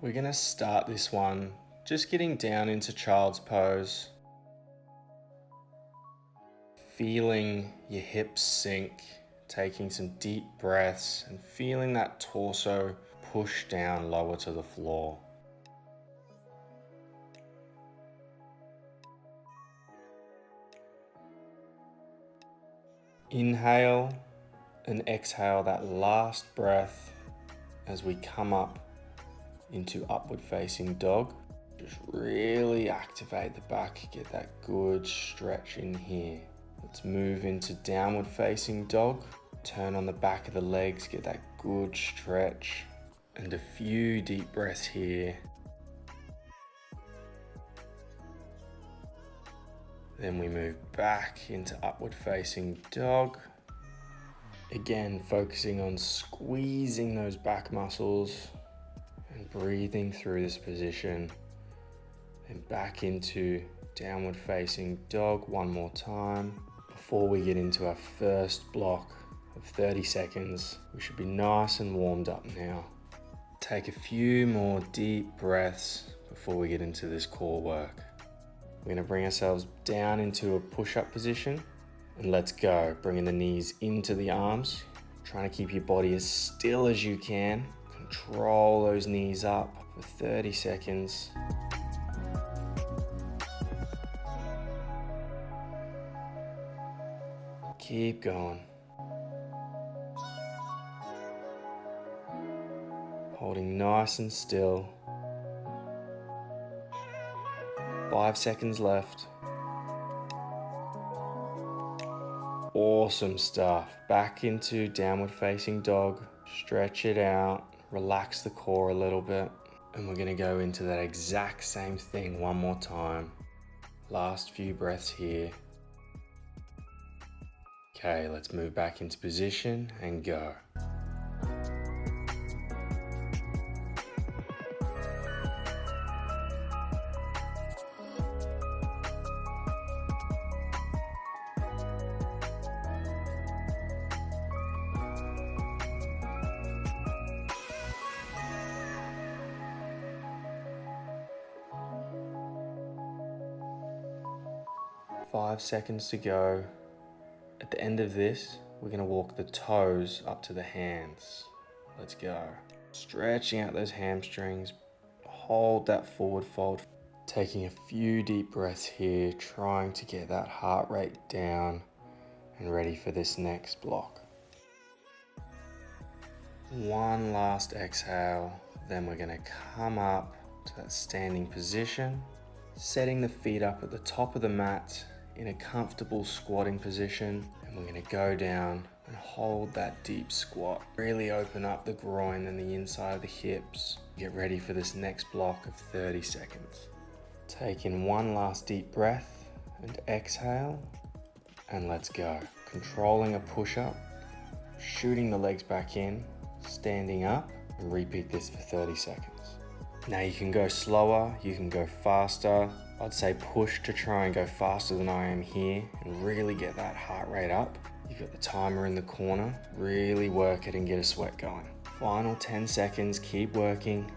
We're gonna start this one just getting down into child's pose, feeling your hips sink, taking some deep breaths and feeling that torso push down lower to the floor. Inhale and exhale that last breath as we come up into upward facing dog. Just really activate the back, get that good stretch in here. Let's move into downward facing dog. Turn on the back of the legs, get that good stretch and a few deep breaths here. Then we move back into upward facing dog. Again, focusing on squeezing those back muscles and breathing through this position. Then back into downward facing dog one more time. Before we get into our first block of 30 seconds, we should be nice and warmed up now. Take a few more deep breaths before we get into this core work. We're gonna bring ourselves down into a push-up position and let's go. Bringing the knees into the arms, trying to keep your body as still as you can. Control those knees up for 30 seconds. Keep going. Holding nice and still. 5 seconds left. Awesome stuff. Back into downward facing dog. Stretch it out. Relax the core a little bit. And we're gonna go into that exact same thing one more time. Last few breaths here. Okay, let's move back into position and go. 5 seconds to go. At the end of this, we're gonna walk the toes up to the hands. Let's go. Stretching out those hamstrings. Hold that forward fold. Taking a few deep breaths here, trying to get that heart rate down and ready for this next block. One last exhale, then we're gonna come up to that standing position, setting the feet up at the top of the mat in a comfortable squatting position, and we're gonna go down and hold that deep squat. Really open up the groin and the inside of the hips. Get ready for this next block of 30 seconds. Take in one last deep breath and exhale, and let's go. Controlling a push-up, shooting the legs back in, standing up, and repeat this for 30 seconds. Now you can go slower, you can go faster. I'd say push to try and go faster than I am here and really get that heart rate up. You've got the timer in the corner, really work it and get a sweat going. Final 10 seconds, keep working.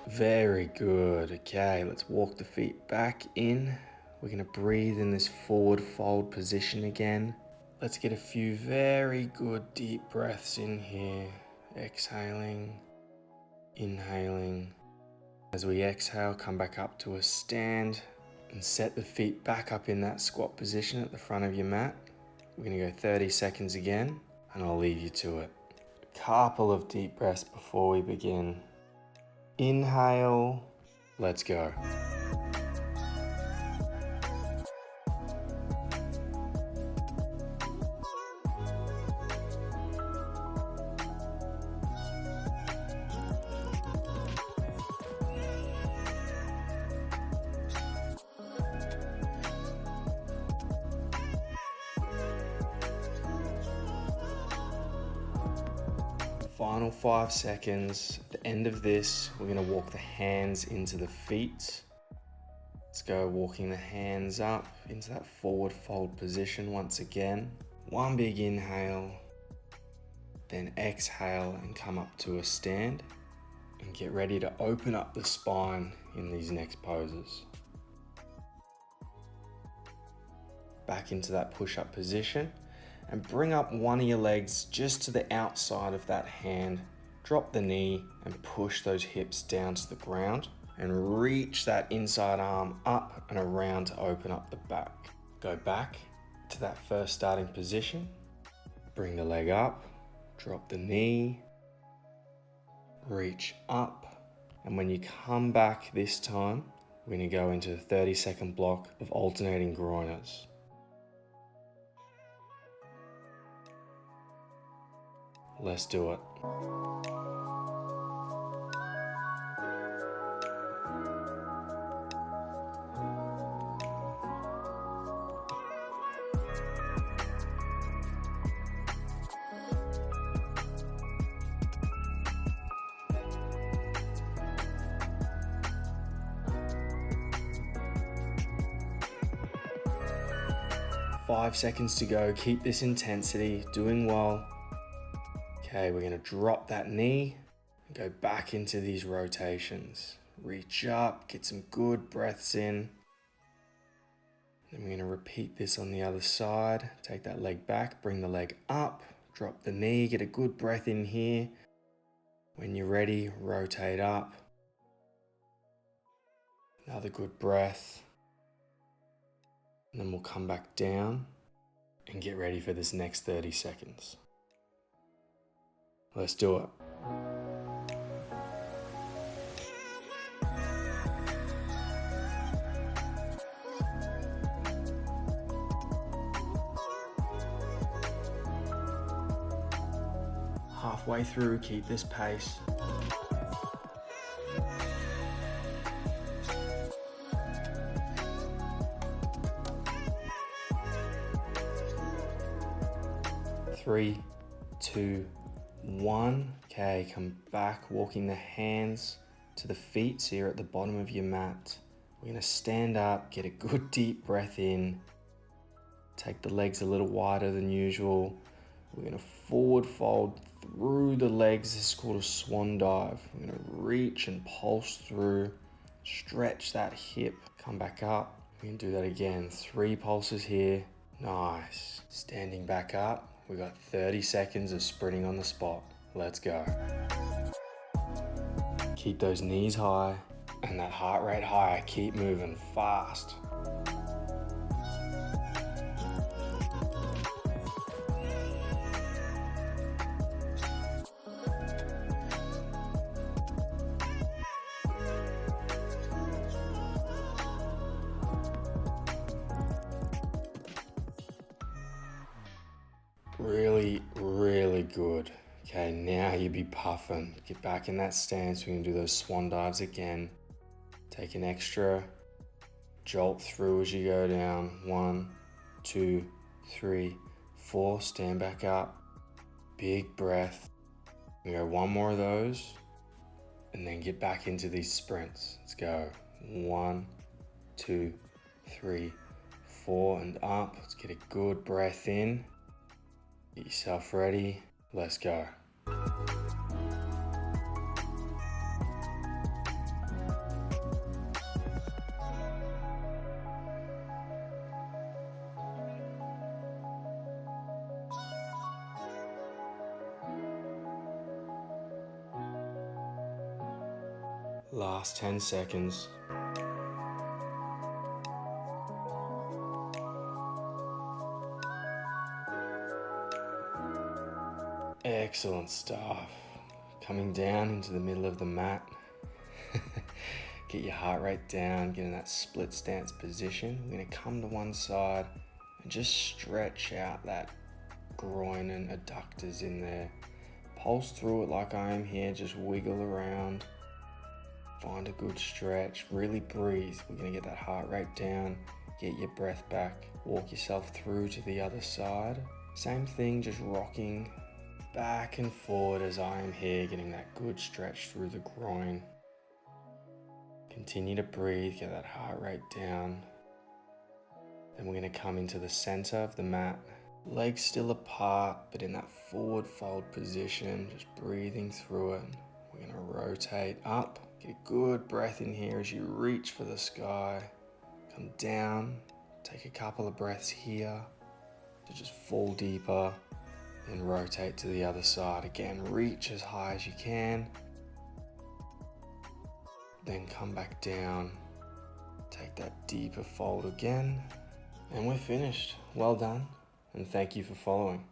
Very good. Okay, let's walk the feet back in. We're gonna breathe in this forward fold position again. Let's get a few very good deep breaths in here. Exhaling, inhaling. As we exhale, come back up to a stand and set the feet back up in that squat position at the front of your mat. We're gonna go 30 seconds again, and I'll leave you to it. A couple of deep breaths before we begin. Inhale, let's go. Final 5 seconds. At the end of this, we're gonna walk the hands into the feet. Let's go walking the hands up into that forward fold position once again. One big inhale, then exhale and come up to a stand, and get ready to open up the spine in these next poses. Back into that push-up position and bring up one of your legs just to the outside of that hand. Drop the knee and push those hips down to the ground and reach that inside arm up and around to open up the back. Go back to that first starting position. Bring the leg up, drop the knee, reach up, and when you come back this time, we're going to go into a 30-second block of alternating groiners. Let's do it. 5 seconds to go. Keep this intensity, doing well. Okay, we're gonna drop that knee and go back into these rotations. Reach up, get some good breaths in. Then we're gonna repeat this on the other side. Take that leg back, bring the leg up, drop the knee, get a good breath in here. When you're ready, rotate up. Another good breath. And then we'll come back down and get ready for this next 30 seconds. Let's do it. Halfway through, keep this pace. Three, two, one. Okay, come back, walking the hands to the feet so you're at the bottom of your mat. We're gonna stand up, get a good deep breath in. Take the legs a little wider than usual. We're gonna forward fold through the legs. This is called a swan dive. We're gonna reach and pulse through, stretch that hip, come back up. We can do that again. 3 pulses here. Nice. Standing back up. We got 30 seconds of sprinting on the spot. Let's go. Keep those knees high and that heart rate high. Keep moving fast. Really, really good. Okay, now you be puffing. Get back in that stance. We're gonna do those swan dives again. Take an extra jolt through as you go down. 1, 2, 3, 4. Stand back up. Big breath. We go 1 more of those. And then get back into these sprints. Let's go. 1, 2, 3, 4, and up. Let's get a good breath in. Get yourself ready. Let's go. Last 10 seconds. Excellent stuff. Coming down into the middle of the mat. Get your heart rate down, get in that split stance position. We're gonna come to one side and just stretch out that groin and adductors in there. Pulse through it like I am here, just wiggle around. Find a good stretch, really breathe. We're gonna get that heart rate down, get your breath back, walk yourself through to the other side. Same thing, just rocking back and forward as I am here, getting that good stretch through the groin. Continue to breathe, get that heart rate down. Then we're gonna come into the center of the mat. Legs still apart, but in that forward fold position, just breathing through it. We're gonna rotate up, get a good breath in here as you reach for the sky. Come down, take a couple of breaths here to just fall deeper, then rotate to the other side. Again, reach as high as you can, then come back down, take that deeper fold again, and we're finished. Well done, and thank you for following.